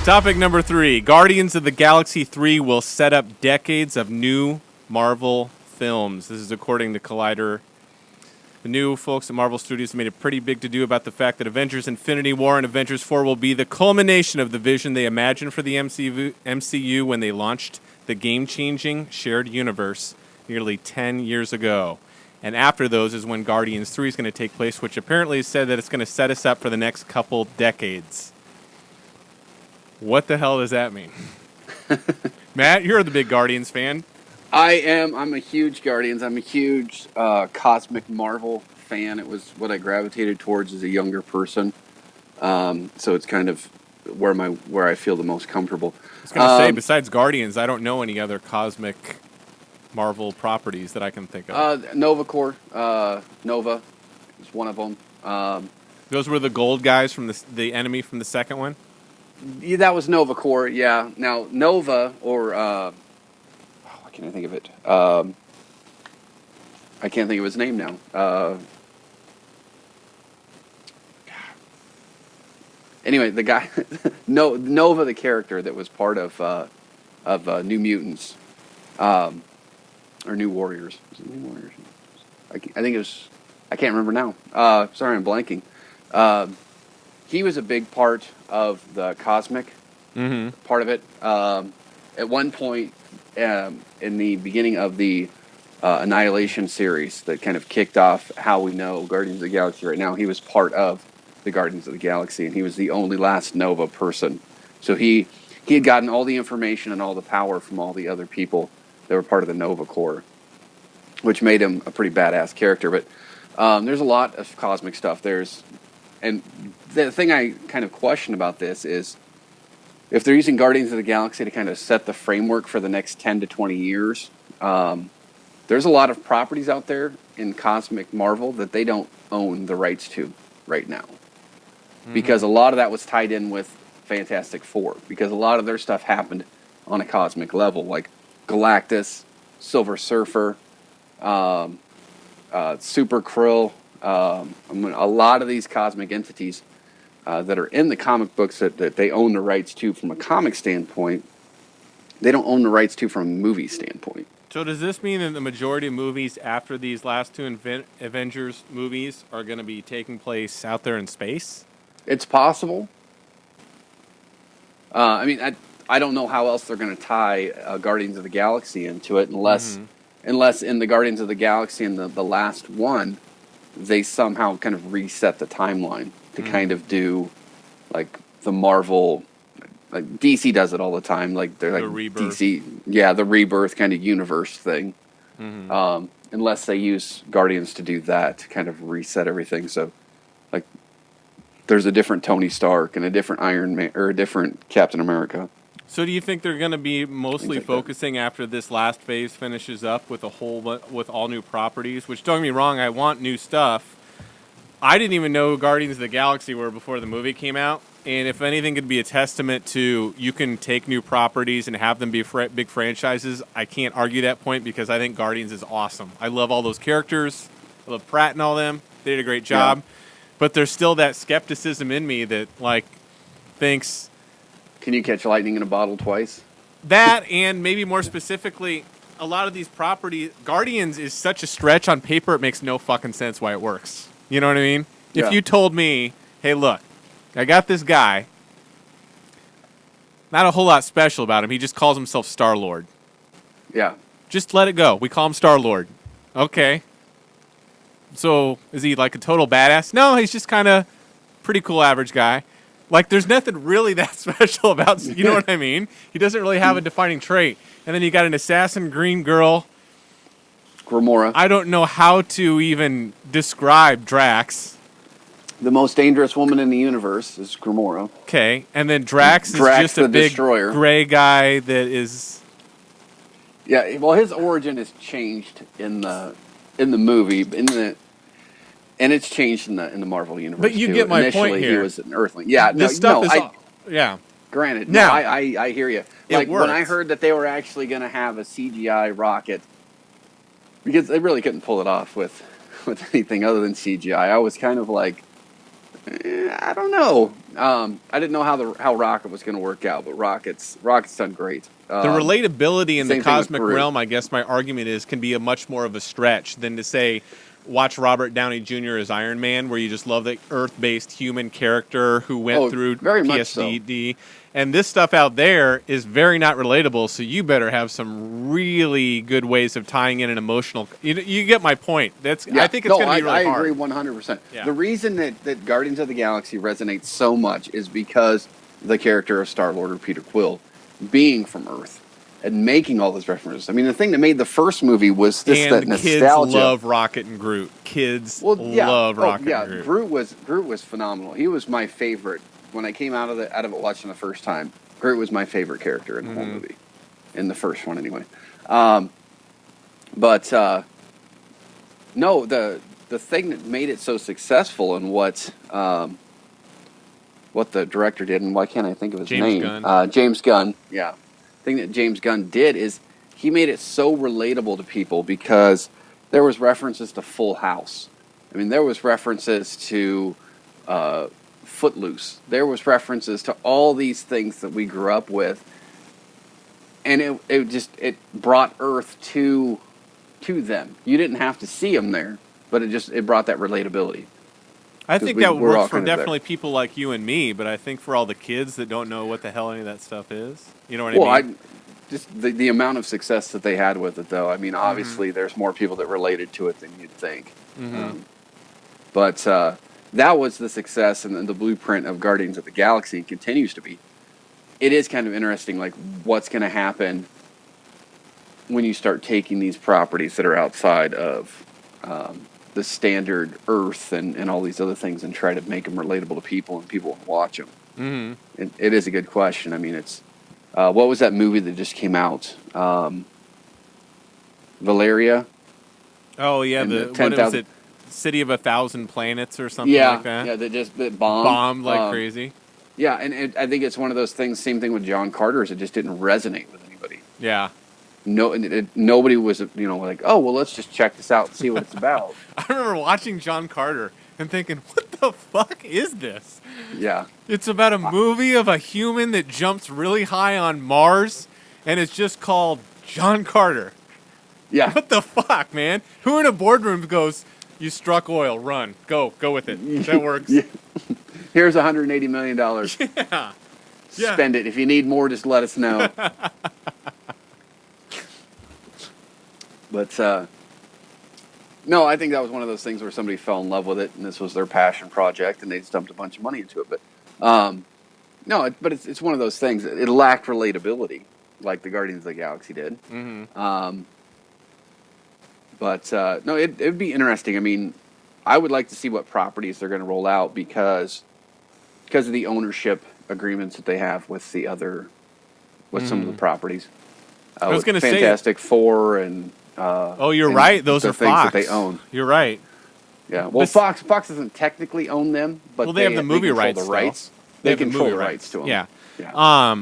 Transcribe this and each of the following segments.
Topic number 3. Guardians of the Galaxy 3 will set up decades of new Marvel films. This is according to Collider. The new folks at Marvel Studios made a pretty big to-do about the fact that Avengers Infinity War and Avengers 4 will be the culmination of the vision they imagined for the MCU when they launched the game-changing shared universe nearly 10 years ago. And after those is when Guardians 3 is going to take place, which apparently said that it's going to set us up for the next couple decades. What the hell does that mean? Matt, you're the big Guardians fan. I am. I'm a huge Guardians. I'm a huge cosmic Marvel fan. It was what I gravitated towards as a younger person. So it's kind of where I feel the most comfortable. I was going to say, besides Guardians, I don't know any other cosmic Marvel properties that I can think of. Nova Corps. Nova is one of them. Those were the gold guys from the enemy from the second one? Yeah, that was Nova Corps, yeah. Now, Nova, or... why can't I think of it? I can't think of his name now. Anyway, the guy... Nova, the character that was part of New Mutants. Or New Warriors. Was it New Warriors? I think it was... I can't remember now. Sorry, I'm blanking. He was a big part of the cosmic part of it. At one point, in the beginning of the Annihilation series that kind of kicked off how we know Guardians of the Galaxy right now, he was part of the Guardians of the Galaxy, and he was the only last Nova person. So he had gotten all the information and all the power from all the other people that were part of the Nova Corps, which made him a pretty badass character. But there's a lot of cosmic stuff. And the thing I kind of question about this is if they're using Guardians of the Galaxy to kind of set the framework for the next 10 to 20 years, there's a lot of properties out there in Cosmic Marvel that they don't own the rights to right now. Because a lot of that was tied in with Fantastic Four. Because a lot of their stuff happened on a cosmic level, like Galactus, Silver Surfer, Super Krill. A lot of these cosmic entities that are in the comic books that they own the rights to from a comic standpoint, they don't own the rights to from a movie standpoint. So does this mean that the majority of movies after these last two Avengers movies are going to be taking place out there in space? It's possible. I mean, I don't know how else they're going to tie Guardians of the Galaxy into it unless in the Guardians of the Galaxy in the last one, they somehow kind of reset the timeline to kind of do like the Marvel, like DC does it all the time. Like they're like the rebirth. DC, yeah, the rebirth kind of universe thing. Unless they use Guardians to do that to kind of reset everything. So, like, there's a different Tony Stark and a different Iron Man or a different Captain America. So do you think they're going to be mostly focusing after this last phase finishes up with with all new properties? Which, don't get me wrong, I want new stuff. I didn't even know Guardians of the Galaxy were before the movie came out. And if anything could be a testament to you can take new properties and have them be big franchises, I can't argue that point because I think Guardians is awesome. I love all those characters. I love Pratt and all them. They did a great job. Yeah. But there's still that skepticism in me that, like, thinks... Can you catch lightning in a bottle twice? That, and maybe more specifically, a lot of these properties... Guardians is such a stretch on paper, it makes no fucking sense why it works. You know what I mean? Yeah. If you told me, hey, look, I got this guy. Not a whole lot special about him. He just calls himself Star-Lord. Yeah. Just let it go. We call him Star-Lord. Okay. So, is he like a total badass? No, he's just kind of pretty cool average guy. Like, there's nothing really that special about... You know what I mean? He doesn't really have a defining trait. And then you got an assassin green girl. Gamora. I don't know how to even describe Drax. The most dangerous woman in the universe is Gamora. Okay, and then Drax is just a big destroyer. Gray guy that is... Yeah, well, his origin is changed in the movie, and it's changed in the Marvel universe. But you get my Initially, point here. He was an Earthling. Yeah, this stuff is... Yeah. Granted, now, I hear you. Like, when I heard that they were actually going to have a CGI rocket, because they really couldn't pull it off with anything other than CGI, I was kind of like, I don't know. I didn't know how Rocket was going to work out, but Rocket's done great. The relatability in the same thing with cosmic Groot. realm, I guess my argument is, can be a much more of a stretch than to say, watch Robert Downey Jr. as Iron Man, where you just love the Earth-based human character who went through very much so. PTSD. And this stuff out there is very not relatable, so you better have some really good ways of tying in an emotional... You get my point. I think it's going to be really hard. I agree 100%. Yeah. The reason that Guardians of the Galaxy resonates so much is because the character of Star-Lord, or Peter Quill, being from Earth and making all those references. I mean, the thing that made the first movie was that nostalgia. Kids love Rocket and Groot. Love Rocket and Groot. Groot was phenomenal. He was my favorite. When I came out of it watching the first time, Groot was my favorite character in the whole movie, in the first one anyway. No, the thing that made it so successful and what the director did, and why can't I think of his name? James Gunn. Yeah, the thing that James Gunn did is he made it so relatable to people because there was references to Full House. I mean, there was references to Footloose. There was references to all these things that we grew up with, and it brought Earth to them. You didn't have to see them there, but it brought that relatability. I think that works for definitely people like you and me, but I think for all the kids that don't know what the hell any of that stuff is, you know what I mean? Just the amount of success that they had with it, though. I mean, obviously, there's more people that related to it than you'd think. But that was the success and the blueprint of Guardians of the Galaxy, and continues to be. It is kind of interesting, like, what's going to happen when you start taking these properties that are outside of the standard Earth and all these other things and try to make them relatable to people and people will watch them. It is a good question. I mean, it's... what was that movie that just came out? Valeria? Oh, yeah. What was it? City of 1,000 Planets or something like that? Yeah, that bombed. Bombed like crazy. Yeah, and I think it's one of those things, same thing with John Carter's, it just didn't resonate with anybody. Yeah. Nobody was, like, oh, well, let's just check this out and see what it's about. I remember watching John Carter and thinking, what the fuck is this? Yeah. It's about a movie of a human that jumps really high on Mars, and it's just called John Carter. Yeah. What the fuck, man? Who in a boardroom goes, you struck oil, run, go with it. That works. Yeah. Here's $180 million. Yeah. Spend it. If you need more, just let us know. But, no, I think that was one of those things where somebody fell in love with it, and this was their passion project, and they just dumped a bunch of money into it. But, no, but it's one of those things. It lacked relatability, like the Guardians of the Galaxy did. But, no, it'd be interesting. I mean, I would like to see what properties they're going to roll out because of the ownership agreements that they have with some of the properties. I was going to say Fantastic Four and... you're right. Those are things Fox. that they own. You're right. Yeah. Well, Fox doesn't technically own them, but they have the movie rights. They control the rights to them. Yeah. Yeah.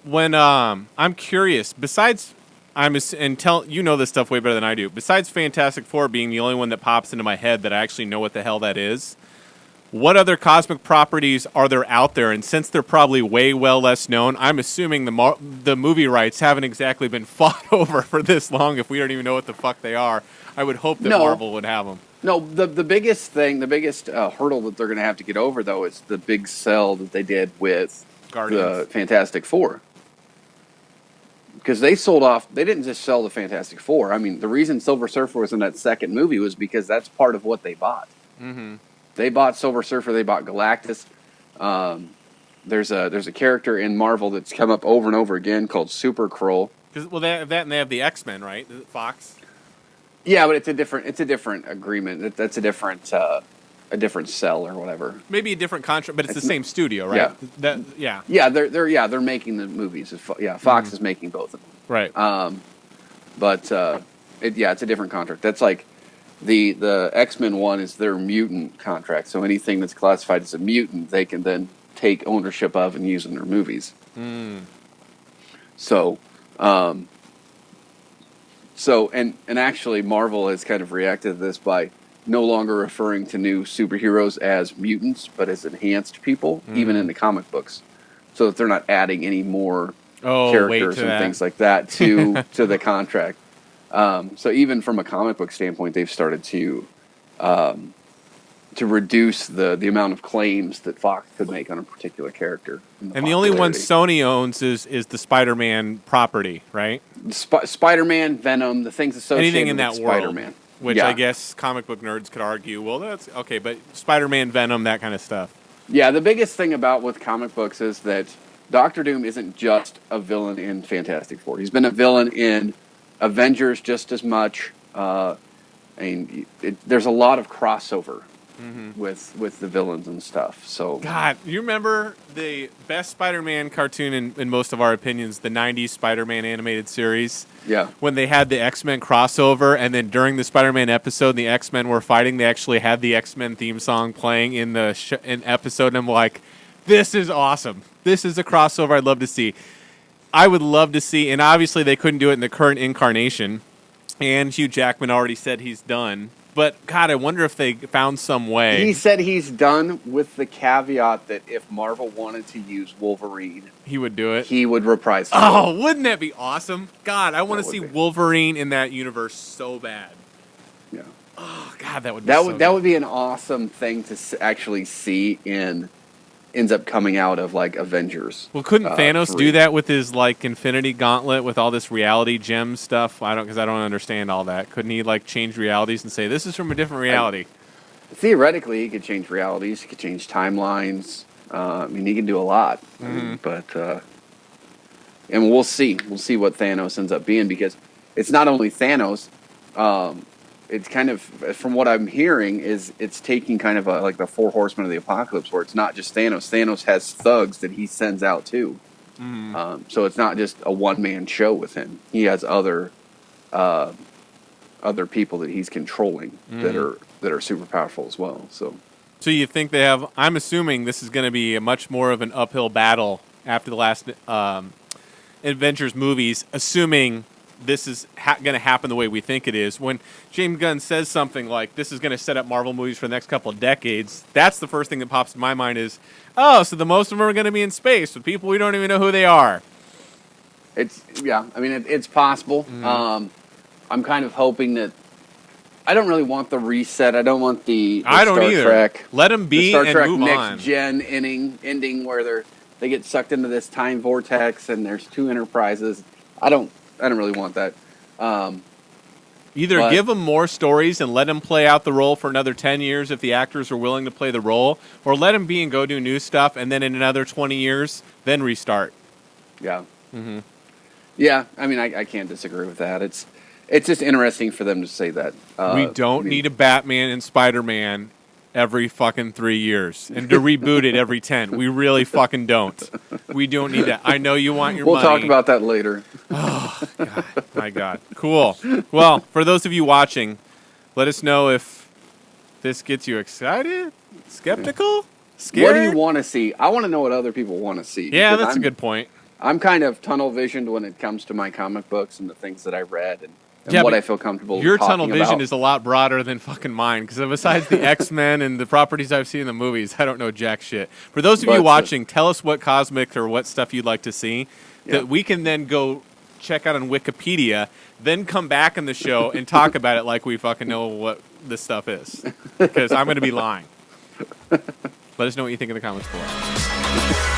When I'm curious, besides you know this stuff way better than I do. Besides Fantastic Four being the only one that pops into my head that I actually know what the hell that is, what other cosmic properties are there out there? And since they're probably way less known, I'm assuming the movie rights haven't exactly been fought over for this long. If we don't even know what the fuck they are, I would hope that Marvel would have them. No, the biggest hurdle that they're going to have to get over, though, is the big sell that they did with the Fantastic Four. Because they sold off, they didn't just sell the Fantastic Four. I mean, the reason Silver Surfer was in that second movie was because that's part of what they bought. They bought Silver Surfer, they bought Galactus. There's a character in Marvel that's come up over and over again called Super Skrull. Well, they have that, and they have the X-Men, right? Fox. Yeah, but it's a different agreement. That's a different sell or whatever. Maybe a different contract, but it's the same studio, right? Yeah. Yeah, they're making the movies. Fox is making both of them. Right. But it's a different contract. That's like the X-Men one is their mutant contract. So anything that's classified as a mutant, they can then take ownership of and use in their movies. So actually Marvel has kind of reacted to this by no longer referring to new superheroes as mutants, but as enhanced people, even in the comic books, so that they're not adding any more characters and things like that to the contract. So even from a comic book standpoint, they've started to reduce the amount of claims that Fox could make on a particular character. And the only one Sony owns is the Spider-Man property, right? Spider-Man, Venom, the things associated anything in with that Spider-Man. world. Which I guess comic book nerds could argue, well, that's okay, but Spider-Man, Venom, that kind of stuff. Yeah, the biggest thing about with comic books is that Doctor Doom isn't just a villain in Fantastic Four. He's been a villain in Avengers just as much. There's a lot of crossover with the villains and stuff. So God, you remember the best Spider-Man cartoon in most of our opinions, the 90s Spider-Man animated series? Yeah. When they had the X-Men crossover, and then during the Spider-Man episode, the X-Men were fighting, they actually had the X-Men theme song playing in the episode, and I'm like, this is awesome. This is a crossover I'd love to see. I would love to see, and obviously they couldn't do it in the current incarnation, and Hugh Jackman already said he's done. But, God, I wonder if they found some way. He said he's done with the caveat that if Marvel wanted to use Wolverine, he would do it. He would reprise. Oh, wouldn't that be awesome? God, I want to see Wolverine in that universe so bad. Yeah. Oh, God, that would be that would be an awesome thing to actually see ends up coming out of like Avengers. Well, couldn't Thanos do that with his like Infinity Gauntlet with all this reality gem stuff? Because I don't understand all that. Couldn't he like change realities and say this is from a different reality? Theoretically, he could change realities. He could change timelines. He can do a lot. But and we'll see. We'll see what Thanos ends up being, because it's not only Thanos. It's kind of, from what I'm hearing, it's taking kind of like the Four Horsemen of the Apocalypse, where it's not just Thanos. Thanos has thugs that he sends out too. So it's not just a one-man show with him. He has other people that he's controlling that are super powerful as well. So you think they have? I'm assuming this is going to be a much more of an uphill battle after the last Adventures movies, assuming this is going to happen the way we think it is. When James Gunn says something like, this is going to set up Marvel movies for the next couple of decades, that's the first thing that pops in my mind is, oh, so the most of them are going to be in space with people we don't even know who they are. It's possible. I'm kind of hoping that, I don't really want the reset. I don't want the I don't Star either. Trek. Let them be the Star Trek move next on. gen ending where they get sucked into this time vortex and there's two Enterprises. I don't really want that. Either give them more stories and let them play out the role for another 10 years if the actors are willing to play the role, or let them be and go do new stuff, and then in another 20 years, then restart. Yeah. Yeah, I can't disagree with that. It's just interesting for them to say that. We don't need a Batman and Spider-Man every fucking 3 years and to reboot it every 10. We really fucking don't. We don't need that. I know you want your money. We'll talk about that later. Oh, God. My God. Cool. Well, for those of you watching, let us know if this gets you excited, skeptical, scared. What do you want to see? I want to know what other people want to see. Yeah, that's a good point. I'm kind of tunnel visioned when it comes to my comic books and the things that I read and what I feel comfortable your talking tunnel vision about. is a lot broader than fucking mine, because besides the X-Men and the properties I've seen in the movies, I don't know jack shit. For those of you watching, tell us what cosmic or what stuff you'd like to see that we can then go check out on Wikipedia, then come back in the show and talk about it like we fucking know what this stuff is, because I'm going to be lying. Let us know what you think in the comments below.